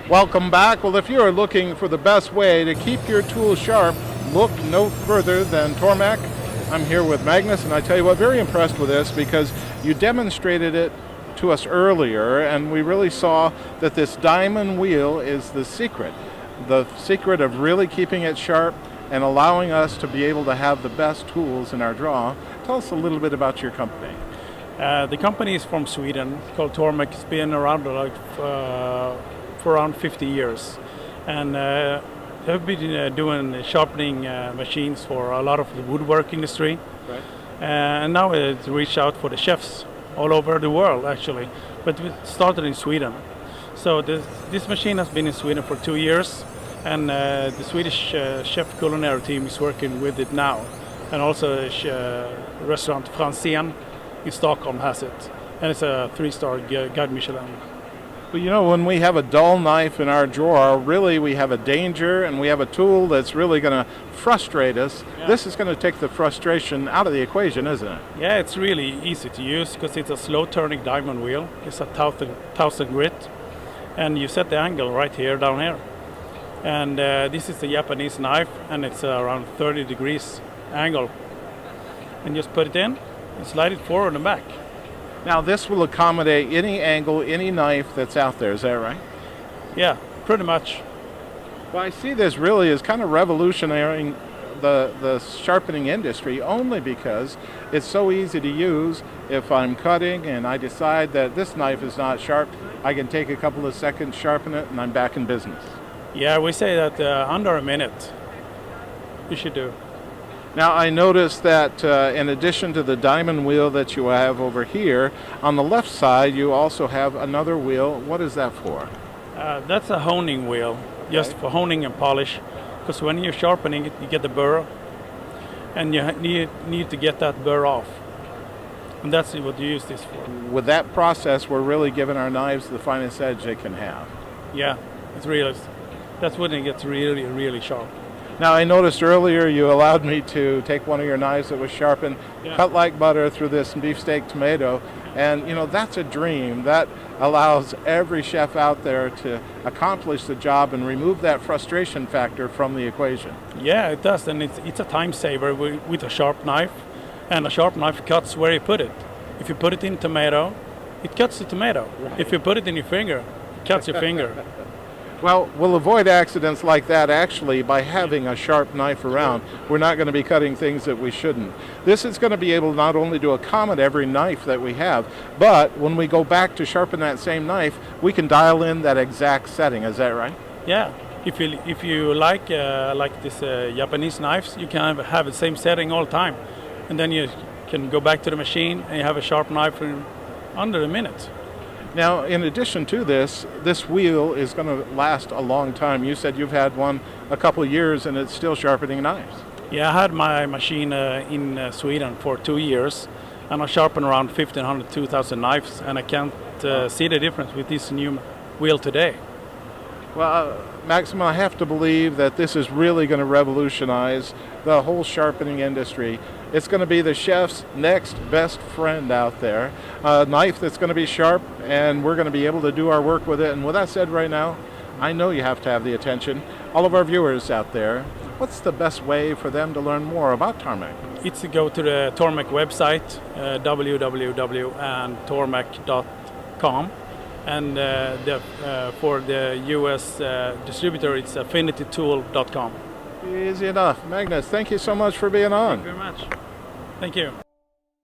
Welcome back. Well, if you are looking for the best way to keep your tools sharp, look no further than Tormek. I'm here with Magnus, and I tell you what, very impressed with this because you demonstrated it to us earlier, and we really saw that this diamond wheel is the secret of really keeping it sharp and allowing us to be able to have the best tools in our draw. Tell us a little bit about your company. The company is from Sweden, called Tormek. It's been around for around 50 years, and they've been doing sharpening machines for a lot of the woodwork industry. Right. And now it's reached out for the chefs all over the world, actually, but we started in Sweden. So this machine has been in Sweden for 2 years, and the Swedish chef Culinary team is working with it now, and also restaurant Franzén in Stockholm has it, and it's a 3-star Guide Michelin. But you know, when we have a dull knife in our drawer, really we have a danger and we have a tool that's really going to frustrate us. Yeah. This is going to take the frustration out of the equation, isn't it? Yeah, it's really easy to use because it's a slow-turning diamond wheel. It's a 1000 grit, and you set the angle right here, down here. And this is a Japanese knife, and it's around 30 degrees angle. And just put it in and slide it forward and back. Now this will accommodate any angle, any knife that's out there, is that right? Yeah, pretty much. Well, I see this really as kind of revolutionizing the sharpening industry only because it's so easy to use. If I'm cutting and I decide that this knife is not sharp, I can take a couple of seconds, sharpen it, and I'm back in business. Yeah, we say that under a minute you should do. Now I noticed that in addition to the diamond wheel that you have over here, on the left side you also have another wheel. What is that for? That's a honing wheel, just for honing and polish. Because when you're sharpening it, you get the burr, and you need to get that burr off. And that's what you use this for. With that process, we're really giving our knives the finest edge they can have. Yeah, it's really, that's when it gets really, really sharp. Now I noticed earlier you allowed me to take one of your knives that was sharpened, yeah, cut like butter through this beefsteak tomato, and you know, that's a dream. That allows every chef out there to accomplish the job and remove that frustration factor from the equation. Yeah, it does, and it's a time saver with a sharp knife, and a sharp knife cuts where you put it. If you put it in tomato, it cuts the tomato. Right. If you put it in your finger, it cuts your finger. Well, we'll avoid accidents like that actually by having a sharp knife around. We're not going to be cutting things that we shouldn't. This is going to be able not only to accommodate every knife that we have, but when we go back to sharpen that same knife, we can dial in that exact setting. Is that right? Yeah. If you like this Japanese knives, you can have the same setting all the time, and then you can go back to the machine and you have a sharp knife in under a minute. Now, in addition to this wheel is going to last a long time. You said you've had one a couple of years and it's still sharpening knives. Yeah, I had my machine in Sweden for 2 years, and I sharpened around 1,500, 2,000 knives, and I can't see the difference with this new wheel today. Well, Maxima, I have to believe that this is really going to revolutionize the whole sharpening industry. It's going to be the chef's next best friend out there. A knife that's going to be sharp, and we're going to be able to do our work with it. And with that said right now, I know you have to have the attention. All of our viewers out there, what's the best way for them to learn more about Tormek? It's to go to the Tormek website, www.tormek.com. And for the US distributor, it's affinitytool.com. Easy enough. Magnus, thank you so much for being on. Thank you very much. Thank you.